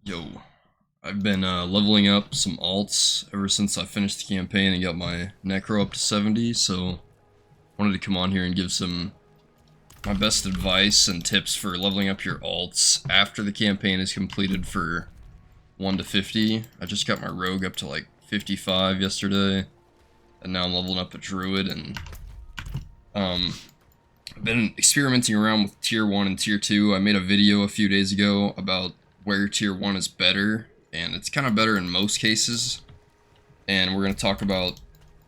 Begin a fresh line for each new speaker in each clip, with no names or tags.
Yo, I've been leveling up some alts ever since I finished the campaign and got my Necro up to 70, so wanted to come on here and give my best advice and tips for leveling up your alts after the campaign is completed for 1 to 50. I just got my rogue up to like 55 yesterday, and now I'm leveling up a druid, and I've been experimenting around with tier 1 and tier 2. I made a video a few days ago about where tier 1 is better, and it's kind of better in most cases, and we're going to talk about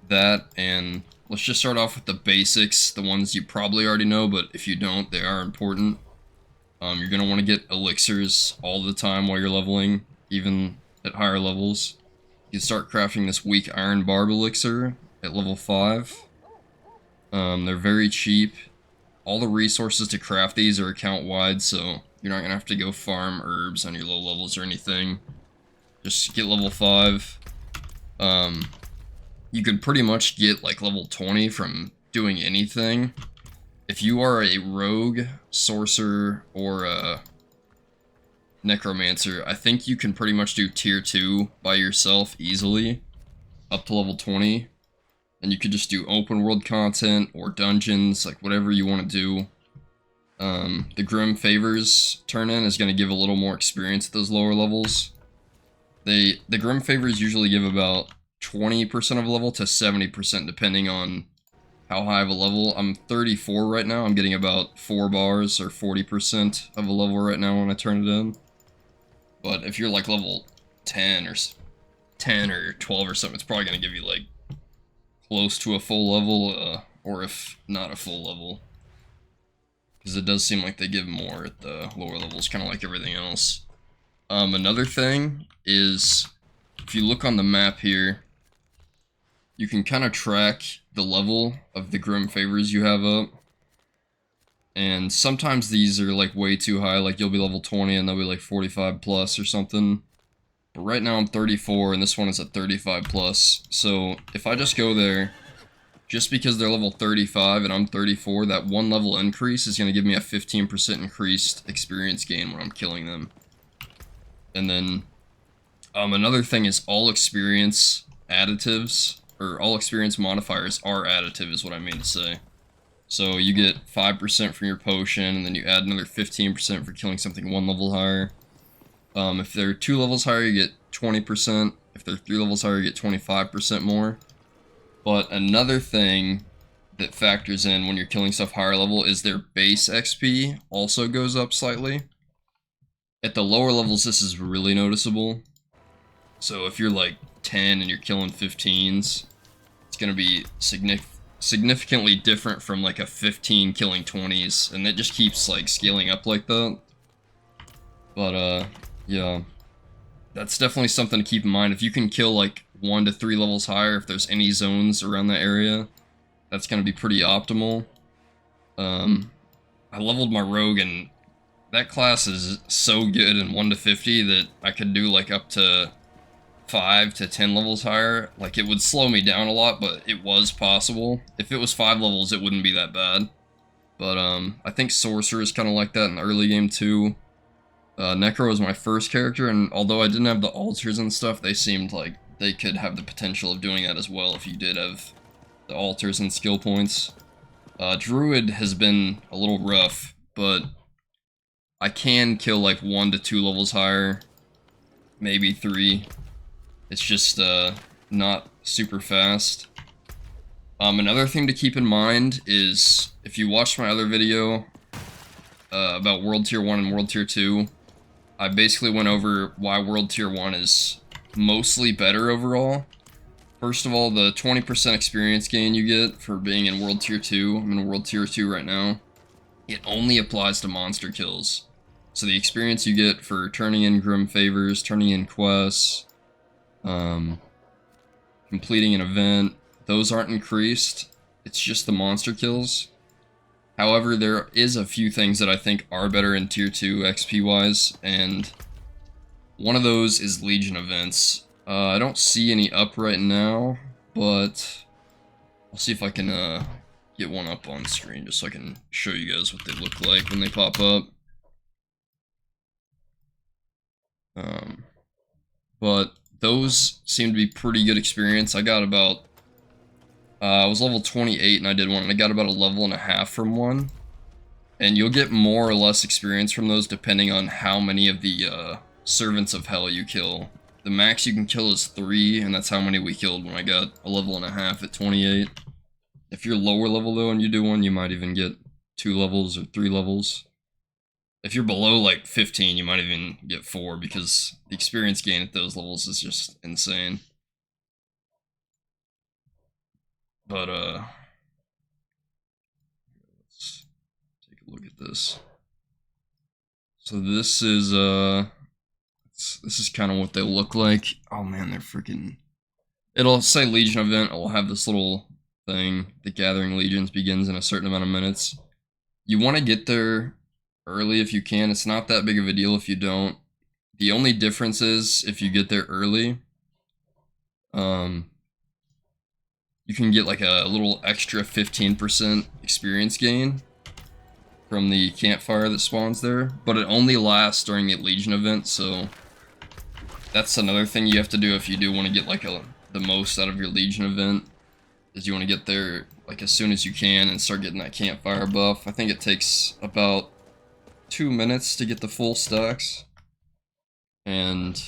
that. And let's just start off with the basics, the ones you probably already know, but if you don't, they are important. You're going to want to get elixirs all the time while you're leveling, even at higher levels. You can start crafting this weak iron barb elixir at level 5. They're very cheap. All the resources to craft these are account wide, so you're not going to have to go farm herbs on your low levels or anything. Just get level 5. You can pretty much get like level 20 from doing anything. If you are a rogue, sorcerer, or a necromancer, I think you can pretty much do tier 2 by yourself easily, up to level 20. And you could just do open world content or dungeons, like whatever you want to do. The Grim Favors turn-in is going to give a little more experience at those lower levels. The Grim Favors usually give about 20% of a level to 70% depending on how high of a level. I'm 34 right now. I'm getting about 4 bars or 40% of a level right now when I turn it in. But if you're like level 10 or 10 or 12 or something, it's probably going to give you like close to a full level, or if not a full level. Because it does seem like they give more at the lower levels, kind of like everything else. Another thing is, if you look on the map here, you can kind of track the level of the Grim Favors you have up. And sometimes these are like way too high, like you'll be level 20 and they'll be like 45 plus or something. But right now I'm 34 and this one is at 35 plus. So if I just go there, just because they're level 35 and I'm 34, that one level increase is going to give me a 15% increased experience gain when I'm killing them. And then another thing is all experience additives, or all experience modifiers are additive is what I mean to say. So you get 5% from your potion, and then you add another 15% for killing something 1 level higher. If they're 2 levels higher, you get 20%. If they're 3 levels higher, you get 25% more. But another thing that factors in when you're killing stuff higher level is their base XP also goes up slightly. At the lower levels, this is really noticeable. So if you're like 10 and you're killing 15s, it's going to be significantly different from like a 15 killing 20s, and it just keeps like scaling up like that. But yeah, that's definitely something to keep in mind. If you can kill like 1 to 3 levels higher, if there's any zones around that area, that's going to be pretty optimal. I leveled my rogue, and that class is so good in 1 to 50 that I could do like up to 5 to 10 levels higher. Like, it would slow me down a lot, but it was possible. If it was 5 levels, it wouldn't be that bad. But I think Sorcerer is kind of like that in the early game too. Necro was my first character, and although I didn't have the altars and stuff, they seemed like they could have the potential of doing that as well if you did have the altars and skill points. Druid has been a little rough, but I can kill like 1 to 2 levels higher, maybe 3. It's just not super fast. Another thing to keep in mind is, if you watched my other video about World Tier 1 and World Tier 2, I basically went over why World Tier 1 is mostly better overall. First of all, the 20% experience gain you get for being in World Tier 2, I'm in World Tier 2 right now, it only applies to monster kills. So the experience you get for turning in Grim Favors, turning in quests, completing an event, those aren't increased. It's just the monster kills. However, there is a few things that I think are better in Tier 2 XP-wise, and one of those is Legion events. I don't see any up right now, but I'll see if I can get one up on screen just so I can show you guys what they look like when they pop up. But those seem to be pretty good experience. I got about, I was level 28 and I did one, and I got about a level and a half from one. And you'll get more or less experience from those depending on how many of the Servants of Hell you kill. The max you can kill is 3, and that's how many we killed when I got a level and a half at 28. If you're lower level though and you do one, you might even get 2 levels or 3 levels. If you're below like 15, you might even get 4 because the experience gain at those levels is just insane. But let's take a look at this. So this is kind of what they look like. Oh man, they're freaking. It'll say Legion event. It will have this little thing. The Gathering Legions begins in a certain amount of minutes. You want to get there early if you can. It's not that big of a deal if you don't. The only difference is if you get there early, you can get like a little extra 15% experience gain from the campfire that spawns there, but it only lasts during the Legion event, so that's another thing you have to do if you do want to get like the most out of your Legion event, is you want to get there like as soon as you can and start getting that campfire buff. I think it takes about 2 minutes to get the full stacks, and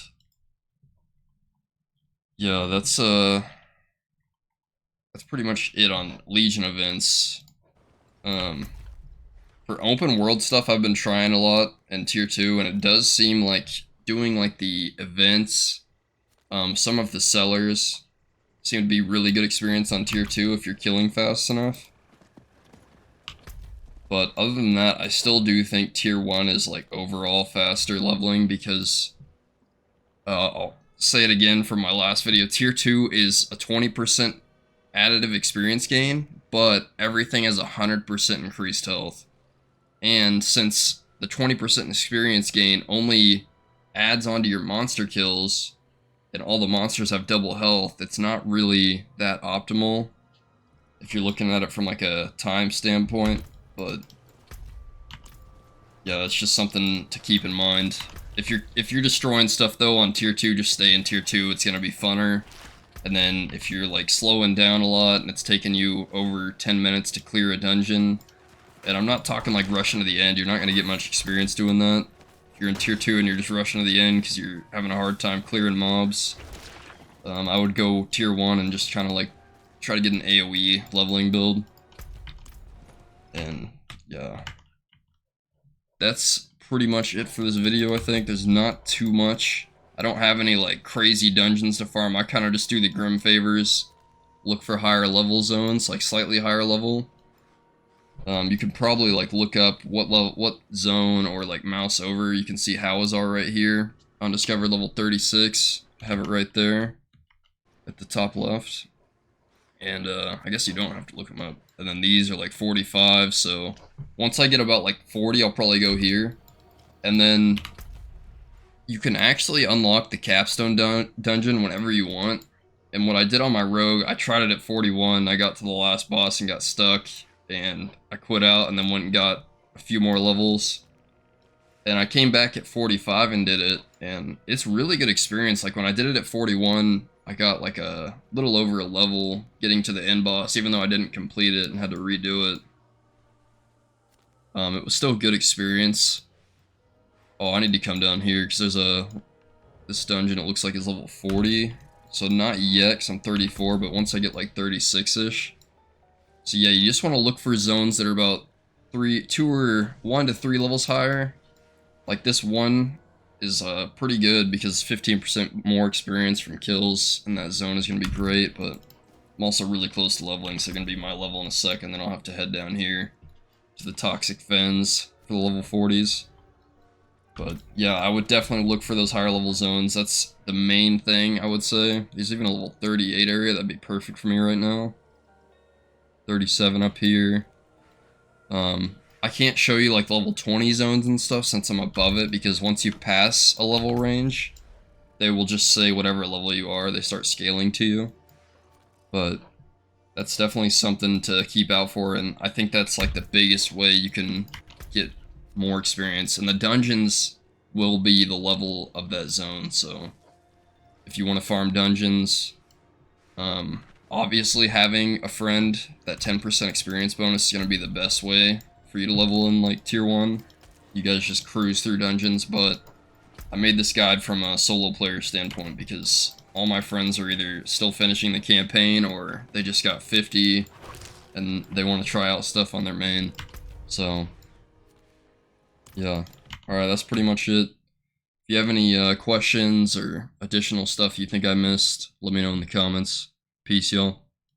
yeah, that's pretty much it on Legion events. For open world stuff, I've been trying a lot in tier 2, and it does seem like doing like the events, some of the sellers seem to be really good experience on tier 2 if you're killing fast enough. But other than that, I still do think tier 1 is like overall faster leveling because, I'll say it again from my last video, tier 2 is a 20% additive experience gain, but everything has 100% increased health. And since the 20% experience gain only adds onto your monster kills, and all the monsters have double health, it's not really that optimal if you're looking at it from like a time standpoint. But yeah, it's just something to keep in mind. If you're destroying stuff though on tier 2, just stay in tier 2. It's gonna be funner. And then if you're like slowing down a lot and it's taking you over 10 minutes to clear a dungeon, and I'm not talking like rushing to the end, you're not going to get much experience doing that. If you're in tier 2 and you're just rushing to the end because you're having a hard time clearing mobs, I would go tier 1 and just kind of like try to get an AoE leveling build. And yeah, that's pretty much it for this video. I think there's not too much. I don't have any like crazy dungeons to farm. I kind of just do the Grim Favors, look for higher level zones, like slightly higher level. You can probably like look up what level, what zone, or like mouse over. You can see Hawazar right here on Discover level 36. I have it right there at the top left. And I guess you don't have to look them up. And then these are like 45. So once I get about like 40, I'll probably go here. And then you can actually unlock the capstone dungeon whenever you want. And what I did on my rogue, I tried it at 41. I got to the last boss and got stuck. And I quit out and then went and got a few more levels. And I came back at 45 and did it. And it's really good experience. Like when I did it at 41, I got like a little over a level getting to the end boss, even though I didn't complete it and had to redo it. It was still a good experience. Oh, I need to come down here because there's this dungeon, it looks like it's level 40. So not yet because I'm 34, but once I get like 36-ish. So yeah, you just want to look for zones that are about 1 to 3 levels higher. Like this one is pretty good because 15% more experience from kills in that zone is going to be great, but I'm also really close to leveling, so going to be my level in a second, then I'll have to head down here to the Toxic Fens for the level 40s. But yeah, I would definitely look for those higher level zones. That's the main thing, I would say. There's even a level 38 area, that'd be perfect for me right now. 37 up here. I can't show you like level 20 zones and stuff since I'm above it, because once you pass a level range, they will just say whatever level you are, they start scaling to you. But that's definitely something to keep out for, and I think that's like the biggest way you can get more experience. And the dungeons will be the level of that zone, so if you want to farm dungeons. Obviously, having a friend, that 10% experience bonus is going to be the best way for you to level in, like, Tier 1. You guys just cruise through dungeons, but I made this guide from a solo player standpoint because all my friends are either still finishing the campaign or they just got 50 and they want to try out stuff on their main. So, yeah. Alright, that's pretty much it. If you have any questions or additional stuff you think I missed, let me know in the comments. Peace, y'all.